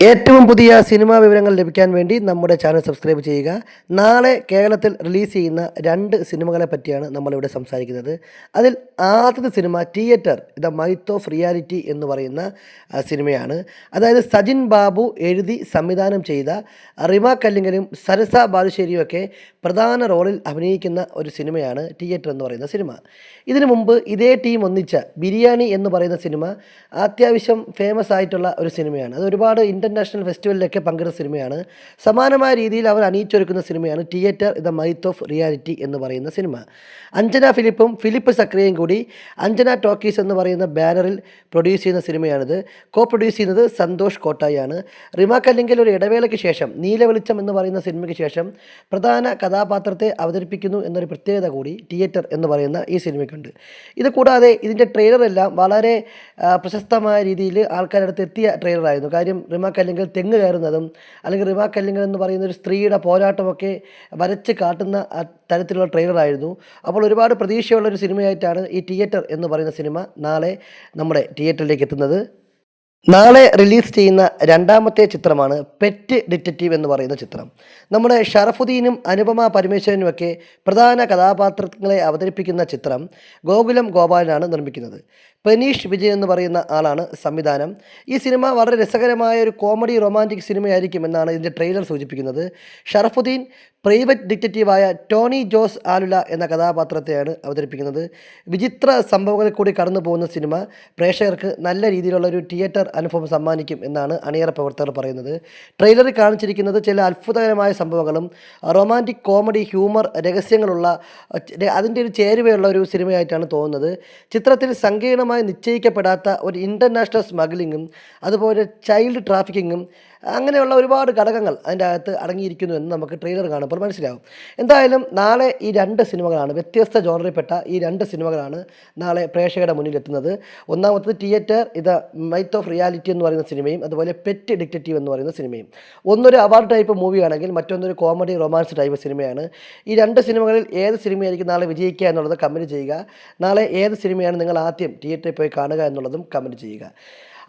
ഏറ്റവും പുതിയ സിനിമാ വിവരങ്ങൾ ലഭിക്കാൻ വേണ്ടി നമ്മുടെ ചാനൽ സബ്സ്ക്രൈബ് ചെയ്യുക. നാളെ കേരളത്തിൽ റിലീസ് ചെയ്യുന്ന 2 സിനിമകളെ പറ്റിയാണ് നമ്മളിവിടെ സംസാരിക്കുന്നത്. അതിൽ ആദ്യത്തെ സിനിമ theatre the myth of reality എന്ന് പറയുന്ന സിനിമയാണ്. അതായത് സജിൻ ബാബു എഴുതി സംവിധാനം ചെയ്ത റിമ കല്ലിങ്കലും സരസ ബാലുശ്ശേരിയും ഒക്കെ പ്രധാന റോളിൽ അഭിനയിക്കുന്ന ഒരു സിനിമയാണ് തിയേറ്റർ എന്ന് പറയുന്ന സിനിമ. ഇതിനു മുമ്പ് ഇതേ ടീം ഒന്നിച്ച ബിരിയാണി എന്ന് പറയുന്ന സിനിമ അത്യാവശ്യം ഫേമസ് ആയിട്ടുള്ള ഒരു സിനിമയാണ്. അത് ഒരുപാട് ഇൻ്റർനാഷണൽ ഫെസ്റ്റിവലിലൊക്കെ പങ്കെടുത്ത സിനിമയാണ്. സമാനമായ രീതിയിൽ അവർ അണിയിച്ചൊരുക്കുന്ന സിനിമയാണ് theatre the myth of reality എന്ന് പറയുന്ന സിനിമ. അഞ്ജന ഫിലിപ്പും ഫിലിപ്പ് സക്രിയയും കൂടി അഞ്ജന ടോക്കീസ് എന്ന് പറയുന്ന ബാനറിൽ പ്രൊഡ്യൂസ് ചെയ്യുന്ന സിനിമയാണിത്. പ്രൊഡ്യൂസ് ചെയ്യുന്നത് സന്തോഷ് കോട്ടായാണ്. റിമ കല്ലിങ്കൽ ഒരു ഇടവേളയ്ക്ക് ശേഷം നീലവെളിച്ചം എന്ന് പറയുന്ന സിനിമയ്ക്ക് ശേഷം പ്രധാന കഥാപാത്രത്തെ അവതരിപ്പിക്കുന്നു എന്നൊരു പ്രത്യേകത കൂടി തിയേറ്റർ എന്ന് പറയുന്ന ഈ സിനിമയ്ക്കുണ്ട്. ഇത് കൂടാതെ ഇതിൻ്റെ ട്രെയിലറെല്ലാം വളരെ പ്രശസ്തമായ രീതിയിൽ ആൾക്കാരുടെ അടുത്ത് എത്തിയ ട്രെയിലറായിരുന്നു. കാര്യം റിമ കല്ലിങ്കൽ തെങ്ങ് കയറുന്നതും അല്ലെങ്കിൽ റിമ കല്ലിങ്കൽ എന്ന് പറയുന്ന ഒരു സ്ത്രീയുടെ പോരാട്ടമൊക്കെ വരച്ച് കാട്ടുന്ന തരത്തിലുള്ള ട്രെയിലറായിരുന്നു. അപ്പോൾ ഒരുപാട് പ്രതീക്ഷയുള്ളൊരു സിനിമയായിട്ടാണ് ഈ തിയേറ്റർ എന്ന് പറയുന്ന സിനിമ നാളെ നമ്മുടെ തിയേറ്ററിലേക്ക് എത്തുന്നത്. നാളെ റിലീസ് ചെയ്യുന്ന രണ്ടാമത്തെ ചിത്രമാണ് പെറ്റ് ഡിറ്റക്റ്റീവ് എന്ന് പറയുന്ന ചിത്രം. നമ്മുടെ ഷറഫുദ്ദീനും അനുപമ പരമേശ്വരനുമൊക്കെ പ്രധാന കഥാപാത്രങ്ങളെ അവതരിപ്പിക്കുന്ന ചിത്രം ഗോകുലം ഗോപാലനാണ് നിർമ്മിക്കുന്നത്. പെനീഷ് വിജയൻ എന്ന് പറയുന്ന ആളാണ് സംവിധാനം. ഈ സിനിമ വളരെ രസകരമായ ഒരു കോമഡി റൊമാൻറ്റിക് സിനിമയായിരിക്കും എന്നാണ് ഇതിൻ്റെ ട്രെയിലർ സൂചിപ്പിക്കുന്നത്. ഷറഫുദ്ദീൻ പ്രൈവറ്റ് ഡിറ്റക്റ്റീവായ ടോണി ജോസ് ആലുല എന്ന കഥാപാത്രത്തെയാണ് അവതരിപ്പിക്കുന്നത്. വിചിത്ര സംഭവങ്ങളിൽ കൂടി കടന്നു പോകുന്ന സിനിമ പ്രേക്ഷകർക്ക് നല്ല രീതിയിലുള്ള ഒരു തിയേറ്റർ അനുഭവം സമ്മാനിക്കും എന്നാണ് അണിയറ പ്രവർത്തകർ പറയുന്നത്. ട്രെയിലറിൽ കാണിച്ചിരിക്കുന്നത് ചില അത്ഭുതകരമായ സംഭവങ്ങളും റൊമാൻറ്റിക് കോമഡി ഹ്യൂമർ രഹസ്യങ്ങളുള്ള അതിൻ്റെ ഒരു ചേരുവയുള്ള ഒരു സിനിമയായിട്ടാണ് തോന്നുന്നത്. ചിത്രത്തിൽ സങ്കീർണമായി നിശ്ചയിക്കപ്പെടാത്ത ഒരു ഇൻ്റർനാഷണൽ സ്മഗ്ലിങ്ങും അതുപോലെ ചൈൽഡ് ട്രാഫിക്കിങ്ങും അങ്ങനെയുള്ള ഒരുപാട് ഘടകങ്ങൾ അതിൻ്റെ അകത്ത് അടങ്ങിയിരിക്കുന്നു എന്ന് നമുക്ക് ട്രെയിലർ കാണുമ്പോൾ മനസ്സിലാവും. എന്തായാലും നാളെ ഈ 2 സിനിമകളാണ്, വ്യത്യസ്ത ജോണറിൽപ്പെട്ട ഈ 2 സിനിമകളാണ് നാളെ പ്രേക്ഷകരുടെ മുന്നിലെത്തുന്നത്. ഒന്നാമത്തത് തിയേറ്റർ ഇത് മൈത്ത് ഓഫ് റിയാലിറ്റി എന്ന് പറയുന്ന സിനിമയും അതുപോലെ പെറ്റ് ഡിറ്റക്റ്റീവ് എന്ന് പറയുന്ന സിനിമയും. ഒന്നൊരു അവാർഡ് ടൈപ്പ് മൂവിയാണെങ്കിൽ മറ്റൊന്നൊരു കോമഡി റൊമാൻസ് ടൈപ്പ് സിനിമയാണ്. ഈ 2 സിനിമകളിൽ ഏത് സിനിമയായിരിക്കും നാളെ വിജയിക്കുക എന്നുള്ളത് കമൻറ്റ് ചെയ്യുക. നാളെ ഏത് സിനിമയാണ് നിങ്ങൾ ആദ്യം തിയേറ്ററിൽ പോയി കാണുക എന്നുള്ളതും കമൻറ്റ് ചെയ്യുക.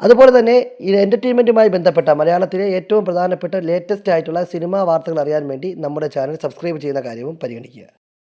അതുപോലെ തന്നെ ഈ എൻ്റർടൈൻമെൻറ്റുമായി ബന്ധപ്പെട്ട മലയാളത്തിലെ ഏറ്റവും പ്രധാനപ്പെട്ട ലേറ്റസ്റ്റ് ആയിട്ടുള്ള സിനിമാ വാർത്തകൾ അറിയാൻ വേണ്ടി നമ്മുടെ ചാനൽ സബ്സ്ക്രൈബ് ചെയ്യുന്ന കാര്യവും പരിഗണിക്കുക.